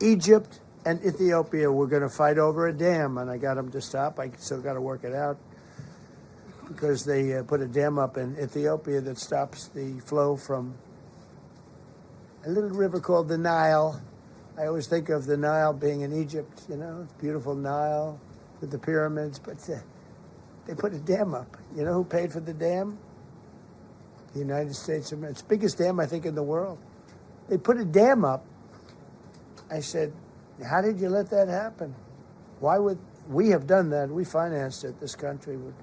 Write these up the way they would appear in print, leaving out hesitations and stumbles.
Egypt and Ethiopia were going to fight over a dam, and I got them to stop. I still got to work it out because they put a dam up in Ethiopia that stops the flow from a little river called the Nile. I always think of the Nile being in Egypt, it's beautiful Nile with the pyramids, but they put a dam up. You know who paid for the dam? The United States of America. It's the biggest dam, I think, in the world. They put a dam up. I said, how did you let that happen? Why would we have done that? We financed it. This country would,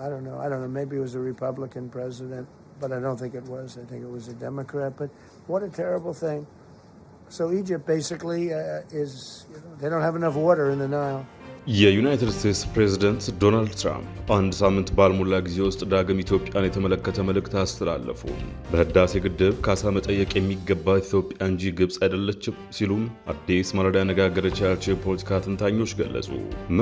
I don't know. Maybe it was a Republican president, but I don't think it was. I think it was a Democrat. But what a terrible thing. So Egypt basically they don't have enough water in the Nile. የዩናይትድ ስቴትስ ፕሬዝደንት ዶናልድ ትራምፕ አንድ ሳምንት ባልሞላ ጊዜ ውስጥ ዳግም ኢትዮጵያን የተመለከተ መልእክት አስተላለፉ። በህዳሴ ግድብ ካሳ መጠየቅ የሚገባት ኢትዮጵያ እንጂ ግብፅ አይደለችም ሲሉም አዲስ ማለዳ ያነጋገረቻቸው የፖለቲካ ተንታኞች ገለጹ።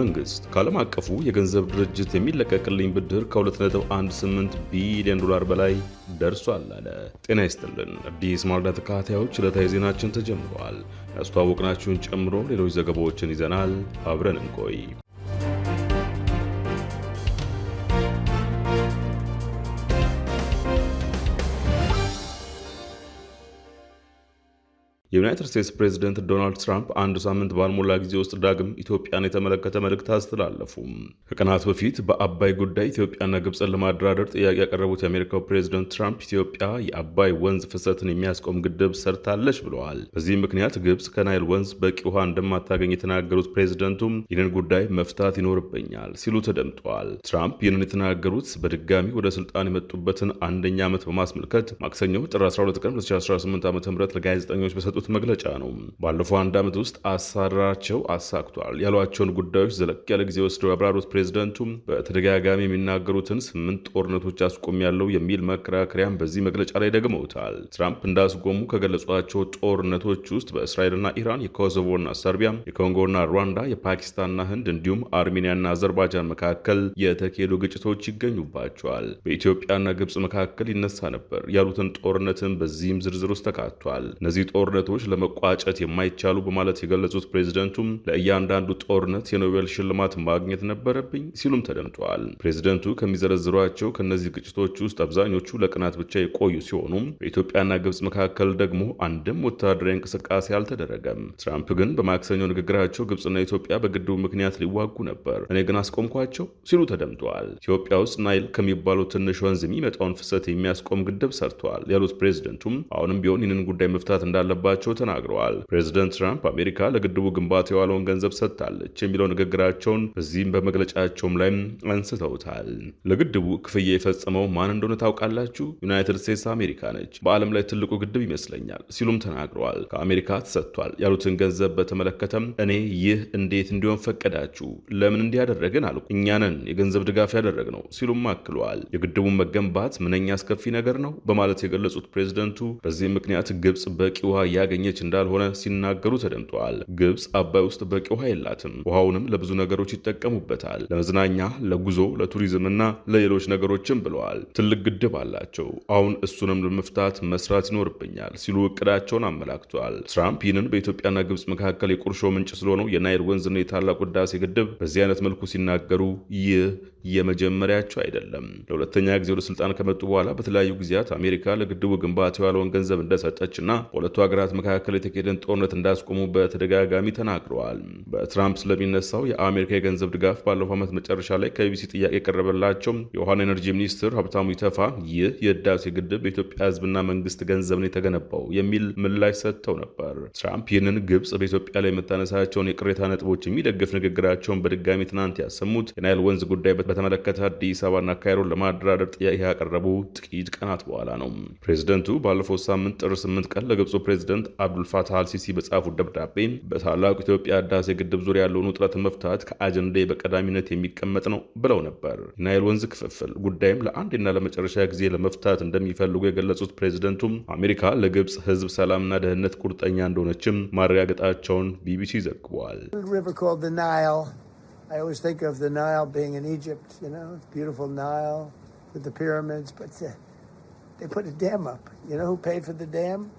መንግስት ከዓለም አቀፉ የገንዘብ ድርጅት የሚለቀቅልኝ ብድር ከ2.18 ቢሊዮን ዶላር በላይ ደርሷል አለ። ጤና ይስጥልን አዲስ ማለዳ ተከታታዮች፣ ዕለታዊ ዜናችን ተጀምሯል። ያስተዋወቅናችሁን ጨምሮ ሌሎች ዘገባዎችን ይዘናል። አብረን እንቆይ። የዩናይትድ ስቴትስ ፕሬዝደንት ዶናልድ ትራምፕ አንድ ሳምንት ባልሞላ ጊዜ ውስጥ ዳግም ኢትዮጵያን የተመለከተ መልእክት አስተላለፉ። ከቀናት በፊት በአባይ ጉዳይ ኢትዮጵያና ግብፅን ለማደራደር ጥያቄ ያቀረቡት የአሜሪካው ፕሬዝደንት ትራምፕ ኢትዮጵያ የአባይ ወንዝ ፍሰትን የሚያስቆም ግድብ ሰርታለች ብለዋል። በዚህ ምክንያት ግብፅ ከናይል ወንዝ በቂ ውሃ እንደማታገኝ የተናገሩት ፕሬዝደንቱም ይህንን ጉዳይ መፍታት ይኖርብኛል ሲሉ ተደምጠዋል። ትራምፕ ይህንን የተናገሩት በድጋሚ ወደ ስልጣን የመጡበትን አንደኛ ዓመት በማስመልከት ማክሰኞ ጥር 12 ቀን 2018 ዓ.ም ለጋዜጠኞች በሰጡት መግለጫ ነው። ባለፈው አንድ ዓመት ውስጥ አሰራራቸው አሳክቷል ያሏቸውን ጉዳዮች ዘለቅ ያለ ጊዜ ወስደው ያብራሩት ፕሬዝደንቱም በተደጋጋሚ የሚናገሩትን 8 ጦርነቶች አስቆሚያለሁ የሚል መከራከሪያም በዚህ መግለጫ ላይ ደግመውታል። ትራምፕ እንዳስቆሙ ከገለጿቸው ጦርነቶች ውስጥ በእስራኤልና ኢራን፣ የኮሶቮና ሰርቢያ፣ የኮንጎና ሩዋንዳ፣ የፓኪስታንና ህንድ እንዲሁም አርሜኒያና አዘርባይጃን መካከል የተካሄዱ ግጭቶች ይገኙባቸዋል። በኢትዮጵያና ግብፅ መካከል ይነሳ ነበር ያሉትን ጦርነትን በዚህም ዝርዝር ውስጥ ተካቷል። እነዚህ ጦርነቶች ለመቋጨት የማይቻሉ በማለት የገለጹት ፕሬዝደንቱም ለእያንዳንዱ ጦርነት የኖቤል ሽልማት ማግኘት ነበረብኝ ሲሉም ተደምጠዋል። ፕሬዝደንቱ ከሚዘረዝሯቸው ከነዚህ ግጭቶች ውስጥ አብዛኞቹ ለቀናት ብቻ የቆዩ ሲሆኑ በኢትዮጵያና ግብፅ መካከል ደግሞ አንድም ወታደራዊ እንቅስቃሴ አልተደረገም። ትራምፕ ግን በማክሰኞ ንግግራቸው ግብፅና ኢትዮጵያ በግድቡ ምክንያት ሊዋጉ ነበር፣ እኔ ግን አስቆምኳቸው ሲሉ ተደምጠዋል። ኢትዮጵያ ውስጥ ናይል ከሚባለው ትንሽ ወንዝ የሚመጣውን ፍሰት የሚያስቆም ግድብ ሰርተዋል ያሉት ፕሬዝደንቱም አሁንም ቢሆን ይህንን ጉዳይ መፍታት እንዳለባቸው ተናግረዋል። ፕሬዝደንት ትራምፕ አሜሪካ ለግድቡ ግንባታ የዋለውን ገንዘብ ሰጥታለች የሚለው ንግግራቸውን በዚህም በመግለጫቸውም ላይ አንስተውታል። ለግድቡ ክፍያ የፈጸመው ማን እንደሆነ ታውቃላችሁ? ዩናይትድ ስቴትስ አሜሪካ ነች። በዓለም ላይ ትልቁ ግድብ ይመስለኛል ሲሉም ተናግረዋል። ከአሜሪካ ተሰጥቷል ያሉትን ገንዘብ በተመለከተም እኔ ይህ እንዴት እንዲሆን ፈቀዳችሁ? ለምን እንዲያደረግን አልኩ። እኛንን የገንዘብ ድጋፍ ያደረግነው ሲሉም አክለዋል። የግድቡን መገንባት ምንኛ አስከፊ ነገር ነው በማለት የገለጹት ፕሬዝደንቱ በዚህ ምክንያት ግብፅ በቂ ውሃ ያገኘች እንዳልሆነ ሲናገሩ ተደምጠዋል። ግብፅ አባይ ውስጥ በቂ ውሃ የላትም። ውሃውንም ለብዙ ነገሮች ይጠቀሙበታል፣ ለመዝናኛ፣ ለጉዞ፣ ለቱሪዝም እና ለሌሎች ነገሮችም ብለዋል። ትልቅ ግድብ አላቸው። አሁን እሱንም ለመፍታት መስራት ይኖርብኛል ሲሉ እቅዳቸውን አመላክተዋል። ትራምፕ ይህንን በኢትዮጵያና ግብፅ መካከል የቁርሾ ምንጭ ስለሆነው የናይል ወንዝና የታላቁ ህዳሴ ግድብ በዚህ አይነት መልኩ ሲናገሩ ይህ የመጀመሪያቸው አይደለም። ለሁለተኛ ጊዜ ወደ ስልጣን ከመጡ በኋላ በተለያዩ ጊዜያት አሜሪካ ለግድቡ ግንባታ የዋለውን ገንዘብ እንደሰጠችና በሁለቱ ሀገራት መካከል የተካሄደን ጦርነት እንዳስቆሙ በተደጋጋሚ ተናግረዋል። በትራምፕ ስለሚነሳው የአሜሪካ የገንዘብ ድጋፍ ባለፈው ዓመት መጨረሻ ላይ ከቢቢሲ ጥያቄ የቀረበላቸው የውሃና ኤነርጂ ሚኒስትር ሀብታሙ ኢተፋ ይህ የህዳሴ ግድብ በኢትዮጵያ ህዝብና መንግስት ገንዘብ ነው የተገነባው የሚል ምላሽ ሰጥተው ነበር። ትራምፕ ይህንን ግብፅ በኢትዮጵያ ላይ የምታነሳቸውን የቅሬታ ነጥቦች የሚደግፍ ንግግራቸውን በድጋሚ ትናንት ያሰሙት የናይል ወንዝ ጉዳይ በተመለከተ አዲስ አበባና ካይሮን ለማደራደር ጥያቄ ያቀረቡ ጥቂት ቀናት በኋላ ነው። ፕሬዝደንቱ ባለፈው ሳምንት ጥር 8 ቀን ለግብፁ ፕሬዝደንት አብዱልፋታህ አልሲሲ በጻፉት ደብዳቤ በታላቁ ኢትዮጵያ ህዳሴ ግድብ ዙሪያ ያለውን ውጥረት መፍታት ከአጀንዳ በቀዳሚነት የሚቀመጥ ነው ብለው ነበር። ናይል ወንዝ ክፍፍል ጉዳይም ለአንድና ለመጨረሻ ጊዜ ለመፍታት እንደሚፈልጉ የገለጹት ፕሬዝደንቱም አሜሪካ ለግብፅ ህዝብ ሰላምና ደህንነት ቁርጠኛ እንደሆነችም ማረጋገጣቸውን ቢቢሲ ዘግቧል። I always think of the Nile being in Egypt, it's beautiful Nile with the pyramids, but they put a dam up. You know who paid for the dam?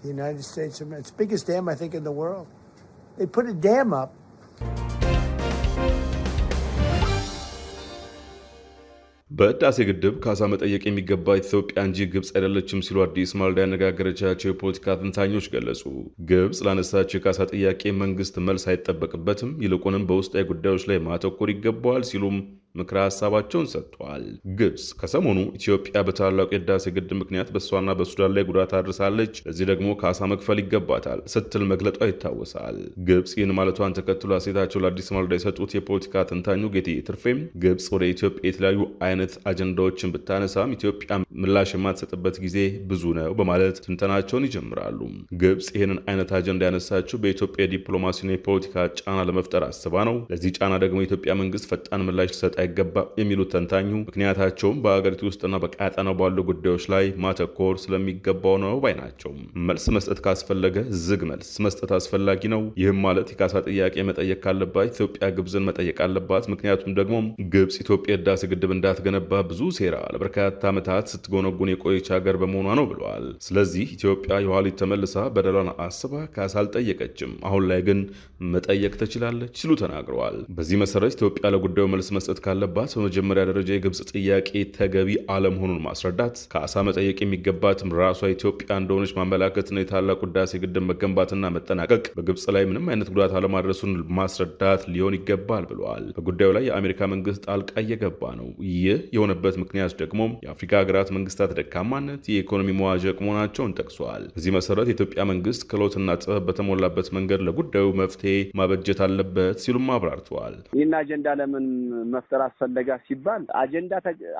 The United States, it's the biggest dam, I think, in the world. They put a dam up. በህዳሴ ግድብ ካሳ መጠየቅ የሚገባ ኢትዮጵያ እንጂ ግብጽ አይደለችም ሲሉ አዲስ ማለዳ ያነጋገረቻቸው የፖለቲካ ተንታኞች ገለጹ። ግብጽ ላነሳቸው የካሳ ጥያቄ መንግስት መልስ አይጠበቅበትም፣ ይልቁንም በውስጣዊ ጉዳዮች ላይ ማተኮር ይገባዋል ሲሉም ምክረ ሀሳባቸውን ሰጥተዋል። ግብጽ ከሰሞኑ ኢትዮጵያ በታላቁ የህዳሴ ግድብ ምክንያት በእሷና በሱዳን ላይ ጉዳት አድርሳለች፣ ለዚህ ደግሞ ካሳ መክፈል ይገባታል ስትል መግለጧ ይታወሳል። ግብጽ ይህን ማለቷን ተከትሎ አስተያየታቸው ለአዲስ ማለዳ የሰጡት የፖለቲካ ተንታኙ ጌትዬ ትርፌም ግብጽ ወደ ኢትዮጵያ የተለያዩ አይነት አጀንዳዎችን ብታነሳም ኢትዮጵያ ምላሽ የማትሰጥበት ጊዜ ብዙ ነው በማለት ትንተናቸውን ይጀምራሉ። ግብጽ ይህንን አይነት አጀንዳ ያነሳችው በኢትዮጵያ የዲፕሎማሲና የፖለቲካ ጫና ለመፍጠር አስባ ነው። ለዚህ ጫና ደግሞ የኢትዮጵያ መንግስት ፈጣን ምላሽ ሊሰጥ አይገባ የሚሉት ተንታኙ ምክንያታቸውም በአገሪቱ ውስጥና በቀጣናው ባሉ ጉዳዮች ላይ ማተኮር ስለሚገባው ነው ባይ ናቸው። መልስ መስጠት ካስፈለገ ዝግ መልስ መስጠት አስፈላጊ ነው። ይህም ማለት የካሳ ጥያቄ መጠየቅ ካለባት ኢትዮጵያ ግብጽን መጠየቅ አለባት። ምክንያቱም ደግሞ ግብጽ ኢትዮጵያ የህዳሴ ግድብ እንዳትገነባ ብዙ ሴራ ለበርካታ ዓመታት ስትጎነጉን የቆየች ሀገር በመሆኗ ነው ብለዋል። ስለዚህ ኢትዮጵያ የኋሊት ተመልሳ በደሏን አስባ ካሳ አልጠየቀችም፣ አሁን ላይ ግን መጠየቅ ትችላለች ሲሉ ተናግረዋል። በዚህ መሰረት ኢትዮጵያ ለጉዳዩ መልስ መስጠት ካለባት በመጀመሪያ ደረጃ የግብጽ ጥያቄ ተገቢ አለመሆኑን ማስረዳት፣ ካሳ መጠየቅ የሚገባትም ራሷ ኢትዮጵያ እንደሆነች ማመላከትና የታላቁ ህዳሴ ግድብ መገንባትና መጠናቀቅ በግብጽ ላይ ምንም አይነት ጉዳት አለማድረሱን ማስረዳት ሊሆን ይገባል ብለዋል። በጉዳዩ ላይ የአሜሪካ መንግስት ጣልቃ እየገባ ነው። ይህ የሆነበት ምክንያት ደግሞ የአፍሪካ ሀገራት መንግስታት ደካማነት፣ የኢኮኖሚ መዋዠቅ መሆናቸውን ጠቅሷል። በዚህ መሰረት የኢትዮጵያ መንግስት ክህሎትና ጥበብ በተሞላበት መንገድ ለጉዳዩ መፍትሄ ማበጀት አለበት ሲሉም አብራርተዋል። ይህን አጀንዳ ለምን መፍጠር አስፈለጋ ሲባል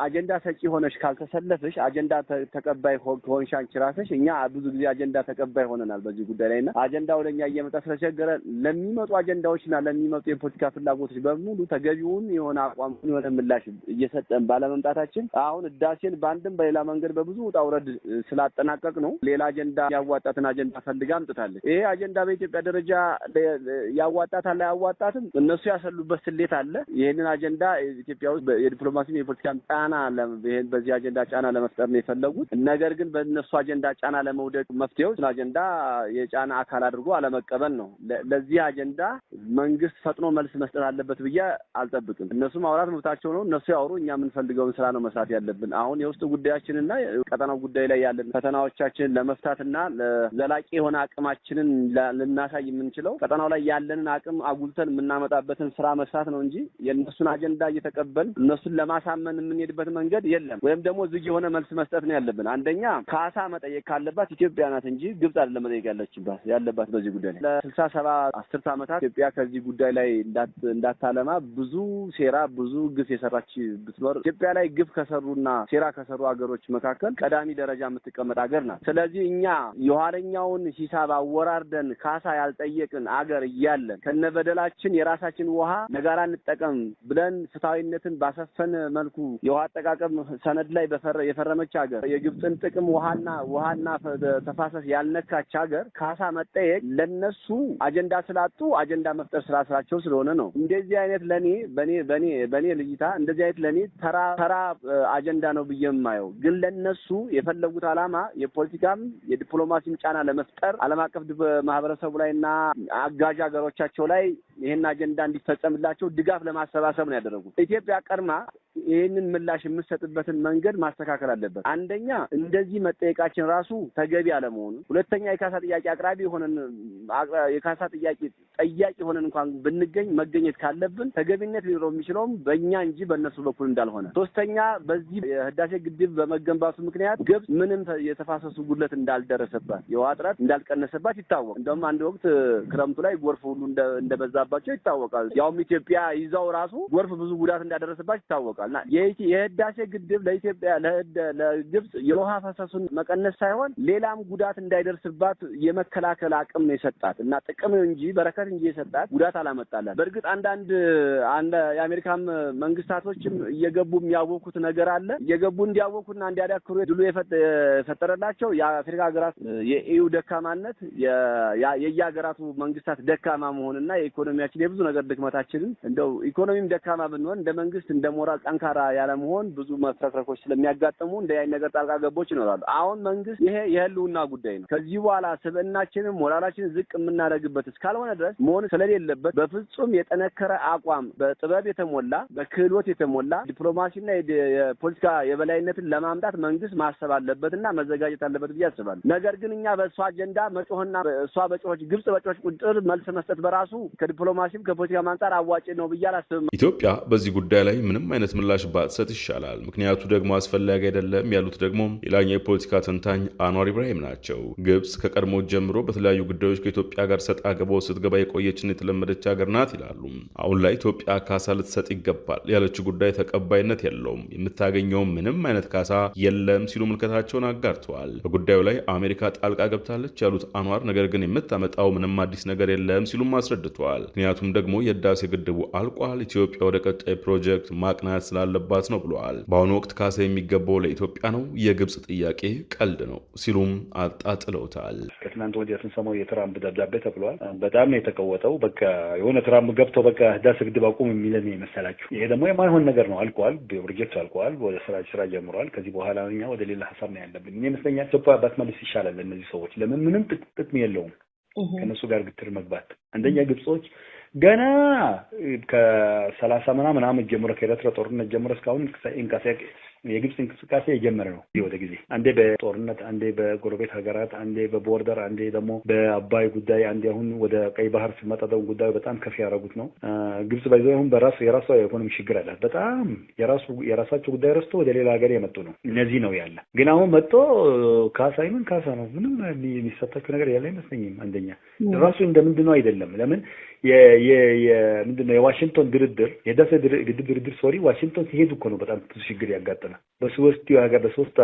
አጀንዳ ሰጪ ሆነሽ ካልተሰለፈሽ አጀንዳ ተቀባይ ሆንሽ አንቺ ራስሽ። እኛ ብዙ ጊዜ አጀንዳ ተቀባይ ሆነናል በዚህ ጉዳይ ላይና አጀንዳ ወደኛ እየመጣ ስለቸገረ ለሚመጡ አጀንዳዎችና ለሚመጡ የፖለቲካ ፍላጎቶች በሙሉ ተገቢውን የሆነ አቋም የሆነ ምላሽ እየሰጠን ባለመምጣታችን አሁን ህዳሴን በአንድም በሌላ መንገድ በብዙ ውጣ ውረድ ስላጠናቀቅ ነው ሌላ አጀንዳ ያዋጣትን አጀንዳ ፈልጋ አምጥታለች። ይሄ አጀንዳ በኢትዮጵያ ደረጃ ያዋጣታል አያዋጣትም እነሱ ያሰሉበት ስሌት አለ። ይሄንን አጀንዳ ኢትዮጵያ ውስጥ የዲፕሎማሲ የፖለቲካ ጫና በዚህ አጀንዳ ጫና ለመፍጠር ነው የፈለጉት። ነገር ግን በእነሱ አጀንዳ ጫና ለመውደቅ መፍትሄው አጀንዳ የጫና አካል አድርጎ አለመቀበል ነው። ለዚህ አጀንዳ መንግስት ፈጥኖ መልስ መስጠት አለበት ብዬ አልጠብቅም። እነሱ ማውራት መብታቸው ነው። እነሱ ያወሩ፣ እኛ የምንፈልገውን ስራ ነው መስራት ያለብን። አሁን የውስጥ ጉዳያችንና ቀጠናው ጉዳይ ላይ ያለን ፈተናዎቻችንን ለመፍታትና ዘላቂ የሆነ አቅማችንን ልናሳይ የምንችለው ቀጠናው ላይ ያለንን አቅም አጉልተን የምናመጣበትን ስራ መስራት ነው እንጂ የእነሱን አጀንዳ እየተቀበል እነሱን ለማሳመን የምንሄድበት መንገድ የለም። ወይም ደግሞ ዝግ የሆነ መልስ መስጠት ነው ያለብን። አንደኛ ካሳ መጠየቅ ካለባት ኢትዮጵያ ናት እንጂ ግብጽ አይደለም መጠየቅ ያለባት በዚህ ጉዳይ ላይ። ለ60-70 ዓመታት ኢትዮጵያ ከዚህ ጉዳይ ላይ እንዳታለማ ብዙ ሴራ ብዙ ግፍ የሰራች ብትኖር ኢትዮጵያ ላይ ግፍ ከሰሩና ሴራ ከሰሩ ሀገሮች መካከል ቀዳሚ ደረጃ የምትቀመጥ ሀገር ናት። ስለዚህ እኛ የኋለኛውን ሂሳብ አወራርደን ካሳ ያልጠየቅን አገር እያለን ከነበደላችን የራሳችን ውሃ ለጋራ እንጠቀም ብለን ፍትሃዊነትን ባሰፈነ መልኩ የውሃ አጠቃቀም ሰነድ ላይ የፈረመች ሀገር የግብጽን ጥቅም ውሃና ተፋሰስ ያልነካች ሀገር ካሳ መጠየቅ ለነሱ አጀንዳ ስላጡ አጀንዳ መፍጠር ስራቸው ስለሆነ ነው። እንደዚህ አይነት በኔ ልይታ እንደዚህ አይነት ለኔ ተራ አጀንዳ ነው ብዬ የማየው። ግን ለነሱ የፈለጉት ዓላማ የፖለቲካም የዲፕሎማሲም ጫና ለመፍጠር ዓለም አቀፍ ማህበረሰቡ ላይና አጋዥ ሀገሮቻቸው ላይ ይሄን አጀንዳ እንዲፈጸምላቸው ድጋፍ ለማሰባሰብ ነው ያደረጉት። ኢትዮጵያ ቀድማ ይሄንን ምላሽ የምትሰጥበትን መንገድ ማስተካከል አለበት። አንደኛ እንደዚህ መጠየቃችን ራሱ ተገቢ አለመሆኑ፣ ሁለተኛ የካሳ ጥያቄ አቅራቢ ሆነን የካሳ ጥያቄ ጠያቂ ሆነን እንኳን ብንገኝ መገኘት ካለብን ተገቢነት ሊኖረው የሚችለውም በእኛ እንጂ በእነሱ በኩል እንዳልሆነ፣ ሶስተኛ በዚህ የህዳሴ ግድብ በመገንባቱ ምክንያት ግብጽ ምንም የተፋሰሱ ጉድለት እንዳልደረሰባት የውሃ እጥረት እንዳልቀነሰባት ይታወቅ። እንደውም አንድ ወቅት ክረምቱ ላይ ጎርፍ ሁሉ እንደበዛባቸው ይታወቃል። ያውም ኢትዮጵያ ይዛው ራሱ ጎርፍ ብዙ ጉዳት እንዳደረሰባት ይታወቃል። እና የህዳሴ ግድብ ለኢትዮጵያ ለግብጽ የውሃ ፈሰሱን መቀነስ ሳይሆን ሌላም ጉዳት እንዳይደርስባት የመከላከል አቅም ነው የሰጣት እና ጥቅም እንጂ በረከት እንጂ የሰጣት ጉዳት አላመጣላት። በእርግጥ አንድ የአሜሪካም መንግስታቶችም እየገቡ የሚያወቁት ነገር አለ። እየገቡ እንዲያወቁና እንዲያዳክሩ ድሉ የፈጠረላቸው የአፍሪካ ሀገራት የኢዩ ደካማነት የየሀገራቱ መንግስታት ደካማ መሆንና የኢኮኖሚያችን የብዙ ነገር ድክመታችንን እንደው ኢኮኖሚም ደካማ ብንሆን እንደ መንግስት እንደ ሞራል ጠንካራ ያለ መሆን ብዙ መፍረክረኮች ስለሚያጋጥሙ እንደ ያን ነገር ጣልቃ ገቦች ይኖራሉ። አሁን መንግስት ይሄ የህልውና ጉዳይ ነው። ከዚህ በኋላ ስብዕናችንን ሞራላችንን ዝቅ የምናደርግበት እስካልሆነ ድረስ መሆን ስለሌለበት በፍጹም የጠነከረ አቋም በጥበብ የተሞላ በክህሎት የተሞላ ዲፕሎማሲና የፖለቲካ የበላይነትን ለማምጣት መንግስት ማሰብ አለበትና መዘጋጀት አለበት ብዬ አስባለሁ። ነገር ግን እኛ በእሷ አጀንዳ መጮህና እሷ በጮች ግብጽ በጮች ቁጥር መልስ መስጠት በራሱ ከዲፕሎማሲም ከፖለቲካ አንጻር አዋጭ ነው ብዬ አላስብም። ኢትዮጵያ በዚህ ጉዳይ ላይ ምንም አይነት ምላሽ ባትሰጥ ይሻላል። ምክንያቱ ደግሞ አስፈላጊ አይደለም ያሉት ደግሞ ሌላኛው የፖለቲካ ተንታኝ አንዋር ኢብራሂም ናቸው። ግብጽ ከቀድሞ ጀምሮ በተለያዩ ጉዳዮች ከኢትዮጵያ ጋር ሰጣ ገባው ስትገባ የቆየችን የተለመደች ሀገር ናት ይላሉ። አሁን ላይ ኢትዮጵያ ካሳ ልትሰጥ ይገባል ያለችው ጉዳይ ተቀባይነት የለውም፣ የምታገኘው ምንም አይነት ካሳ የለም ሲሉ ምልከታቸውን አጋርተዋል። በጉዳዩ ላይ አሜሪካ ጣልቃ ገብታለች ያሉት አንዋር ነገር ግን የምታመጣው ምንም አዲስ ነገር የለም ሲሉም አስረድተዋል። ምክንያቱም ደግሞ የህዳሴ ግድቡ አልቋል፣ ኢትዮጵያ ወደ ቀጣይ ፕሮጀክት ማቅናት ስላለባት ነው ብለዋል። በአሁኑ ወቅት ካሳ የሚገባው ለኢትዮጵያ ነው፣ የግብጽ ጥያቄ ቀልድ ነው ሲሉም አጣጥለውታል። ከትናንት ወዲያ ስንሰማው የትራምፕ ደብዳቤ ተብሏል። በጣም ነው የተቀወጠው። በቃ የሆነ ትራምፕ ገብተው በቃ ህዳሴ ግድብ አቁም የሚለን የመሰላችሁ። ይሄ ደግሞ የማይሆን ነገር ነው። አልቋል፣ ፕሮጀክቱ አልቋል፣ ወደ ስራ ጀምሯል። ከዚህ በኋላ እኛ ወደ ሌላ ሀሳብ ነው ያለብን። እኔ ይመስለኛል ኢትዮጵያ ባትመልስ ይሻላል። እነዚህ ሰዎች ለምን ምንም ጥቅም የለውም ከነሱ ጋር ግትር መግባት። አንደኛ ግብጾች ገና ከ30 ምናምን ዓመት ጀምሮ ከኤርትራ ጦርነት ጀምሮ እስካሁን የግብጽ እንቅስቃሴ የጀመረ ነው። ወደ ጊዜ አንዴ በጦርነት አንዴ በጎረቤት ሀገራት አንዴ በቦርደር አንዴ ደግሞ በአባይ ጉዳይ አንዴ አሁን ወደ ቀይ ባህር ሲመጣ ደግሞ ጉዳዩ በጣም ከፍ ያደረጉት ነው። ግብጽ ባይዘው አሁን የራሷ የኢኮኖሚ ችግር አላት። በጣም የራሳቸው ጉዳይ ረስቶ ወደ ሌላ ሀገር የመጡ ነው። እነዚህ ነው ያለ። ግን አሁን መጥቶ ካሳ ነው ምንም የሚሰጣቸው ነገር ያለ አይመስለኝም። አንደኛ ራሱ እንደምንድነው አይደለም። ለምን ምንድነው የዋሽንግተን ድርድር የህዳሴ ግድብ ድርድር ዋሽንግተን ሲሄዱ እኮ ነው በጣም ብዙ ችግር ያጋጠመ። በሶስት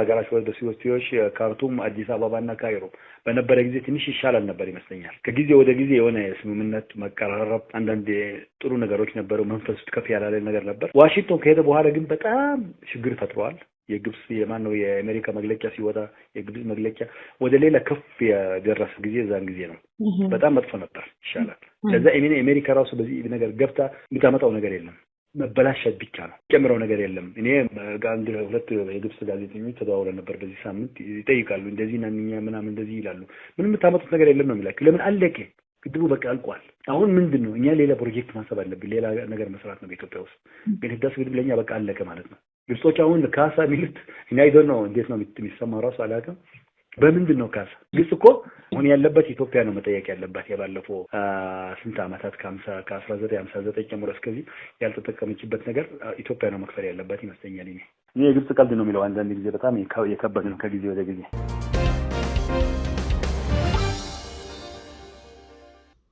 ሀገራት በሶስትዮሽ ካርቱም፣ አዲስ አበባና ካይሮ በነበረ ጊዜ ትንሽ ይሻላል ነበር ይመስለኛል። ከጊዜ ወደ ጊዜ የሆነ ስምምነት መቀራረብ፣ አንዳንድ ጥሩ ነገሮች ነበሩ። መንፈስ ከፍ ያላለ ነገር ነበር። ዋሽንግተን ከሄደ በኋላ ግን በጣም ችግር ፈጥሯል። የግብጽ የአሜሪካ መግለጫ ሲወጣ የግብጽ መግለጫ ወደ ሌላ ከፍ የደረሰ ጊዜ እዛን ጊዜ ነው በጣም መጥፎ ነበር። ይሻላል። ለዛ አሜሪካ ራሱ በዚህ ነገር ገብታ የምታመጣው ነገር የለም። መበላሸት ብቻ ነው። ጨምረው ነገር የለም። እኔ አንድ ሁለት የግብጽ ጋዜጠኞች ተደዋውለን ነበር በዚህ ሳምንት። ይጠይቃሉ እንደዚህ ናንኛ ምናምን እንደዚህ ይላሉ። ምንም የምታመጡት ነገር የለም ነው የሚላቸው። ለምን አለቀ? ግድቡ በቃ አልቋል። አሁን ምንድነው እኛ ሌላ ፕሮጀክት ማሰብ አለብን፣ ሌላ ነገር መስራት ነው በኢትዮጵያ ውስጥ። ግን ህዳሴ ግድብ ለኛ በቃ አለቀ ማለት ነው። ግብጾች አሁን ካሳ የሚሉት እኔ አይዶን ነው እንዴት ነው የሚሰማው ራሱ አላውቅም። በምንድን ነው ካሳ? ግብጽ እኮ አሁን ያለበት ኢትዮጵያ ነው መጠየቅ ያለባት። የባለፈው ስንት ዓመታት ከ1959 ጀምሮ እስከዚህ ያልተጠቀመችበት ነገር ኢትዮጵያ ነው መክፈል ያለባት ይመስለኛል። እኔ የግብጽ ቀልድ ነው የሚለው አንዳንድ ጊዜ በጣም የከበደ ነው ከጊዜ ወደ ጊዜ።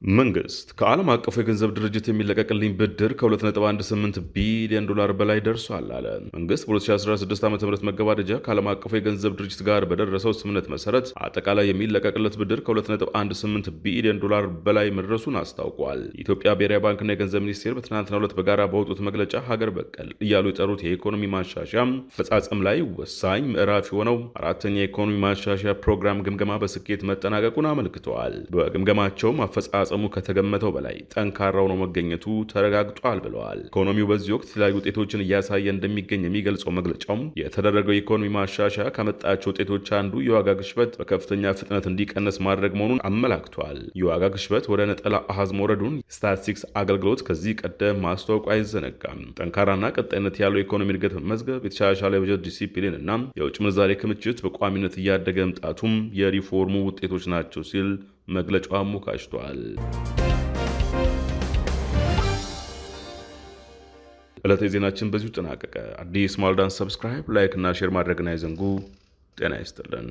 መንግስት ከዓለም አቀፉ የገንዘብ ድርጅት የሚለቀቅልኝ ብድር ከ2.18 ቢሊዮን ዶላር በላይ ደርሷል አለ። መንግስት በ2016 ዓ.ም መገባደጃ ከዓለም አቀፉ የገንዘብ ድርጅት ጋር በደረሰው ስምምነት መሰረት አጠቃላይ የሚለቀቅለት ብድር ከ2.18 ቢሊዮን ዶላር በላይ መድረሱን አስታውቋል። የኢትዮጵያ ብሔራዊ ባንክና የገንዘብ ሚኒስቴር በትናንትናው ዕለት በጋራ ባወጡት መግለጫ ሀገር በቀል እያሉ የጠሩት የኢኮኖሚ ማሻሻያ አፈጻጸም ላይ ወሳኝ ምዕራፍ የሆነው አራተኛ የኢኮኖሚ ማሻሻያ ፕሮግራም ግምገማ በስኬት መጠናቀቁን አመልክተዋል። በግምገማቸውም አፈጻጸሙ ከተገመተው በላይ ጠንካራ ሆኖ መገኘቱ ተረጋግጧል ብለዋል። ኢኮኖሚው በዚህ ወቅት የተለያዩ ውጤቶችን እያሳየ እንደሚገኝ የሚገልጸው መግለጫው የተደረገው የኢኮኖሚ ማሻሻያ ካመጣቸው ውጤቶች አንዱ የዋጋ ግሽበት በከፍተኛ ፍጥነት እንዲቀንስ ማድረግ መሆኑን አመላክቷል። የዋጋ ግሽበት ወደ ነጠላ አሃዝ መውረዱን የስታቲስቲክስ አገልግሎት ከዚህ ቀደም ማስታወቁ አይዘነጋም። ጠንካራና ቀጣይነት ያለው የኢኮኖሚ እድገት መመዝገብ፣ የተሻሻለ የበጀት ዲሲፕሊን እና የውጭ ምንዛሬ ክምችት በቋሚነት እያደገ መምጣቱም የሪፎርሙ ውጤቶች ናቸው ሲል መግለጫው አሞካሽቷል። ዕለታዊ ዜናችን በዚሁ ተጠናቀቀ። አዲስ ማለዳን ሰብስክራይብ፣ ላይክ እና ሼር ማድረግን አይዘንጉ። ጤና ይስጥልን።